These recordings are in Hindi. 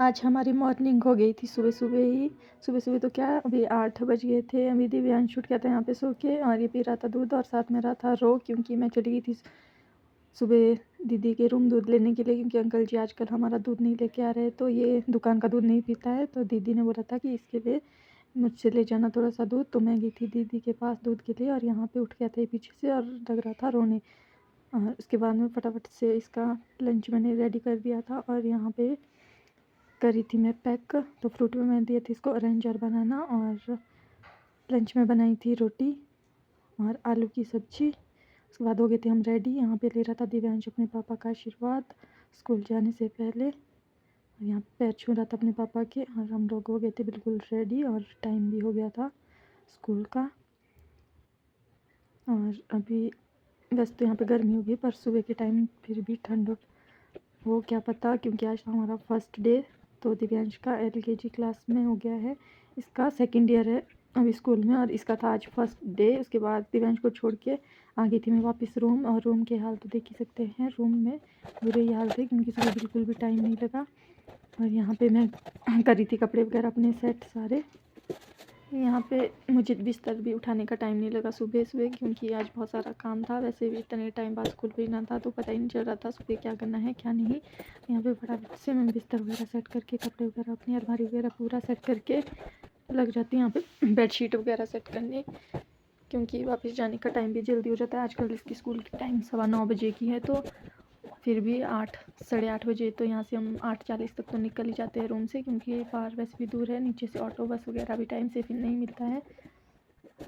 आज हमारी मॉर्निंग हो गई थी सुबह-सुबह ही। सुबह-सुबह तो क्या, अभी 8 बज गए थे। अभी दिव्यांश उठ गया था यहाँ पे सो के, और ये पी रहा था दूध और साथ में रहा था रो, क्योंकि मैं चली गई थी सुबह दीदी के रूम दूध लेने के लिए, क्योंकि अंकल जी आजकल हमारा दूध नहीं लेके आ रहे हैं, तो ये दुकान का दूध नहीं पीता है। तो दीदी ने बोला था कि इसके लिए मुझसे ले जाना थोड़ा सा दूध, तो मैं गई थी दीदी के पास दूध के लिए, और यहाँ पे उठ गया था ये पीछे से और लग रहा था रोने। और उसके बाद में फटाफट से इसका लंच मैंने रेडी कर दिया था, और यहाँ पे करी थी मैं पैक। तो फ्रूट में मैंने दिए थे इसको ऑरेंज और बनाना, और लंच में बनाई थी रोटी और आलू की सब्जी। उसके बाद हो गए थे हम रेडी। यहाँ पे ले रहा था दिव्यांश अपने पापा का आशीर्वाद स्कूल जाने से पहले, और यहाँ पैर छू रहा था अपने पापा के, और हम लोग हो गए थे बिल्कुल रेडी, और टाइम भी हो गया था स्कूल का। और अभी वैसे तो यहाँ पे गर्मी होगी, पर सुबह के टाइम फिर भी ठंड हो क्या पता, क्योंकि आज हमारा फर्स्ट डे। तो दिव्यांश का LKG क्लास में हो गया है, इसका सेकंड ईयर है अभी स्कूल में, और इसका था आज फर्स्ट डे। उसके बाद दिव्यांश को छोड़ के आ गई थी मैं वापस रूम, और रूम के हाल तो देख ही सकते हैं। रूम में बुरे ही हाल थे, क्योंकि सुबह बिल्कुल भी टाइम नहीं लगा। और यहाँ पे मैं कर रही थी कपड़े वगैरह अपने सेट सारे। यहाँ पे मुझे बिस्तर भी उठाने का टाइम नहीं लगा सुबह सुबह, क्योंकि आज बहुत सारा काम था। वैसे भी इतने टाइम बाद स्कूल भेजना था, तो पता ही नहीं चल रहा था सुबह क्या करना है क्या नहीं। यहाँ पे फटाफट से मैं बिस्तर वगैरह सेट करके, कपड़े वगैरह अपनी अलमारी वगैरह पूरा सेट करके लग जाती हूँ यहाँ पे बेडशीट वगैरह सेट करने, क्योंकि वापस जाने का टाइम भी जल्दी हो जाता है। आजकल इसकी स्कूल की टाइम 9:15 बजे की है, तो फिर भी 8 साढ़े 8 बजे तो यहाँ से हम 8:40 तक तो निकल ही जाते हैं रूम से, क्योंकि बाहर वैसे भी दूर है, नीचे से ऑटो बस वगैरह भी टाइम से फिर नहीं मिलता है।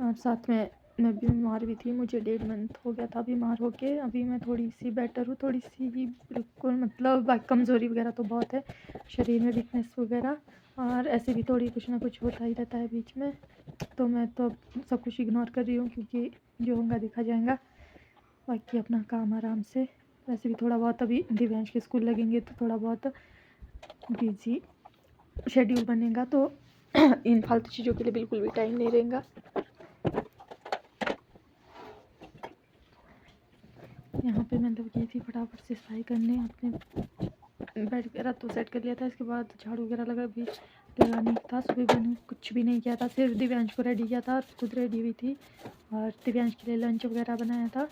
और साथ में मैं भी बीमार भी थी, मुझे 1.5 मंथ हो गया था बीमार होके। अभी मैं थोड़ी सी बेटर हूँ, थोड़ी सी ही बिल्कुल, मतलब बाकी कमज़ोरी वगैरह तो बहुत है शरीर में, वीकनेस वगैरह, और ऐसे भी थोड़ी कुछ ना कुछ होता ही रहता है बीच में। तो मैं तो सब कुछ इग्नोर कर रही हूँ, क्योंकि जो होगा देखा जाएगा। बाकी अपना काम आराम से, वैसे भी थोड़ा बहुत अभी दिव्यांश के स्कूल लगेंगे तो थोड़ा बहुत बिजी शेड्यूल बनेगा, तो इन फालतू चीज़ों के लिए बिल्कुल भी टाइम नहीं रहेगा। यहाँ पे मैं लग गई थी फटाफट से सफाई करने, अपने बेड वगैरह तो सेट कर लिया था। इसके बाद झाड़ू वगैरह भी लगाने था। सुबह मैंने कुछ भी नहीं किया था, सिर्फ दिव्यांश को रेडी किया था और खुद रेडी हुई थी, और दिव्यांश के लिए लंच वगैरह बनाया था।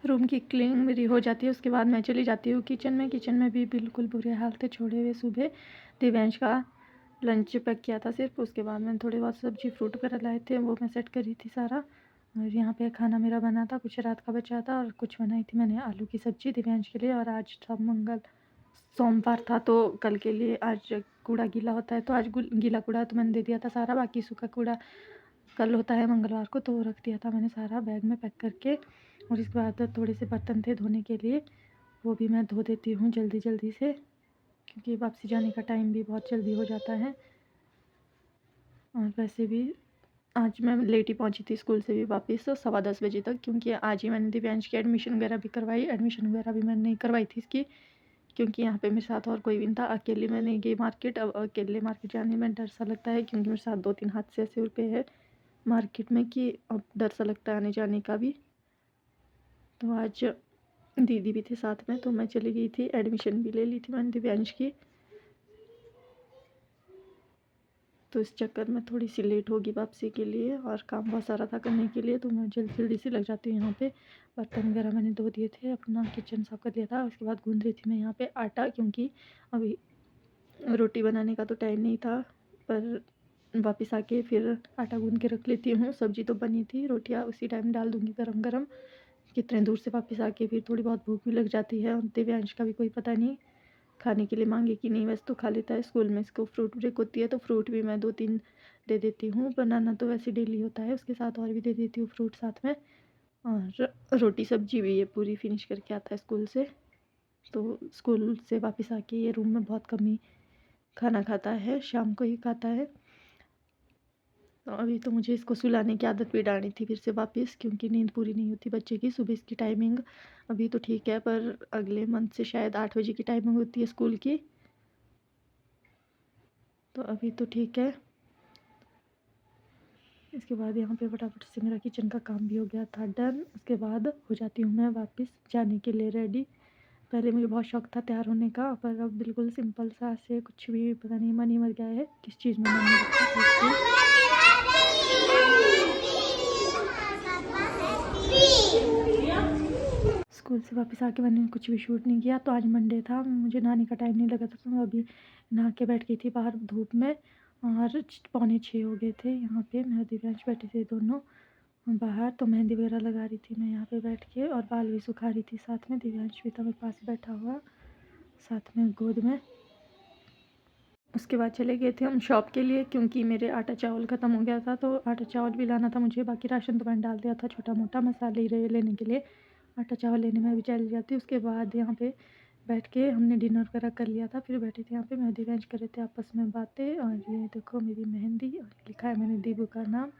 रूम की क्लीनिंग मेरी हो जाती है, उसके बाद मैं चली जाती हूँ किचन में। किचन में भी बिल्कुल बुरे हाल थे छोड़े हुए। सुबह दिव्यांश का लंच पैक किया था सिर्फ, उसके बाद मैंने थोड़ी बहुत सब्जी फ्रूट वगैरह लाए थे, वो मैं सेट करी थी सारा। और यहाँ पे खाना मेरा बना था, कुछ रात का बचा था, और कुछ बनाई थी मैंने आलू की सब्जी दिव्यांश के लिए। और आज था सोमवार था, तो कल के लिए आज कूड़ा गीला होता है, तो आज गीला कूड़ा तो मैंने दे दिया था सारा। बाकी सूखा कूड़ा कल होता है मंगलवार को, तो रख दिया था मैंने सारा बैग में पैक करके। और इसके बाद थोड़े से बर्तन थे धोने के लिए, वो भी मैं धो देती हूँ जल्दी जल्दी से, क्योंकि वापसी जाने का टाइम भी बहुत जल्दी हो जाता है। और वैसे भी आज मैं लेट ही पहुँची थी स्कूल से भी वापस 10:15 बजे तक, क्योंकि आज ही मैंने दिव्यांश की एडमिशन वगैरह भी करवाई। एडमिशन वगैरह भी मैंने नहीं करवाई थी इसकी, क्योंकि यहाँ पे मेरे साथ और कोई भी नहीं था। अकेले मैं नहीं गई मार्केट। अब अकेले मार्केट जाने में डर सा लगता है, क्योंकि मेरे साथ 2-3 हादसे ऐसे रुपए है मार्केट में कि अब डर सा लगता है आने जाने का भी। तो आज दीदी भी थे साथ में, तो मैं चली गई थी। एडमिशन भी ले ली थी मैंने दिव्यांश की, तो इस चक्कर में थोड़ी सी लेट होगी वापसी के लिए, और काम बहुत सारा था करने के लिए, तो मैं जल्दी जल्दी से लग जाती हूँ। यहाँ पे बर्तन वगैरह मैंने धो दिए थे, अपना किचन साफ कर लिया था। उसके बाद गूंद रही थी मैं यहाँ पे आटा, क्योंकि अभी रोटी बनाने का तो टाइम नहीं था, पर वापस आके फिर आटा गूँध के रख लेती हूँ। सब्ज़ी तो बनी थी, रोटियाँ उसी टाइम डाल दूँगी गरम-गरम। कितने दूर से वापस आके फिर थोड़ी बहुत भूख भी लग जाती है, और दिव्यांश का भी कोई पता नहीं खाने के लिए मांगे कि नहीं, वैसे तो खा लेता है। स्कूल में इसको फ्रूट ब्रेक होती है तो फ्रूट भी मैं 2-3 दे देती हूँ। बनाना तो वैसे डेली होता है, उसके साथ और भी दे देती हूँ फ्रूट साथ में, और रोटी सब्जी भी ये पूरी फिनिश करके आता है स्कूल से। तो स्कूल से वापस आके ये रूम में बहुत कम ही खाना खाता है, शाम को ही खाता है। तो अभी तो मुझे इसको सुलाने की आदत भी डालनी थी फिर से वापस, क्योंकि नींद पूरी नहीं होती बच्चे की। सुबह इसकी टाइमिंग अभी तो ठीक है, पर अगले मंथ से शायद 8 बजे की टाइमिंग होती है स्कूल की। तो अभी तो ठीक है। इसके बाद यहाँ पे फटाफट से मेरा किचन का काम भी हो गया था डन। उसके बाद हो जाती हूँ मैं वापस जाने के लिए रेडी। पहले मुझे बहुत शौक था तैयार होने का, पर अब बिल्कुल सिंपल सा से, कुछ भी पता नहीं मन ही मर गया है, किस चीज़ में मन नहीं लगता। स्कूल से वापस आके मैंने कुछ भी शूट नहीं किया। तो आज मंडे था, मुझे नहाने का टाइम नहीं लगा था, तो मैं अभी नहा के बैठ गई थी बाहर धूप में, और 5:45 हो गए थे। यहाँ पे मैं और दिव्यांश बैठे थे दोनों बाहर। तो मेहंदी वगैरह लगा रही थी मैं यहाँ पे बैठ के, और बाल भी सुखा रही थी साथ में। दिव्यांश भी था मेरे पास बैठा हुआ साथ में गोद में। उसके बाद चले गए थे हम शॉप के लिए, क्योंकि मेरे आटा चावल ख़त्म हो गया था, तो आटा चावल भी लाना था मुझे। बाकी राशन तो मैंने डाल दिया था छोटा मोटा, मसाले ही रहे लेने के लिए। आटा चावल लेने में भी चली जाती। उसके बाद यहाँ पे बैठ के हमने डिनर वगैरह कर लिया था, फिर बैठे थे यहाँ पे मेहंदी बेंच कर रहे थे आपस में बातें। और ये देखो मेरी मेहंदी, और लिखा है मैंने दीबू का नाम।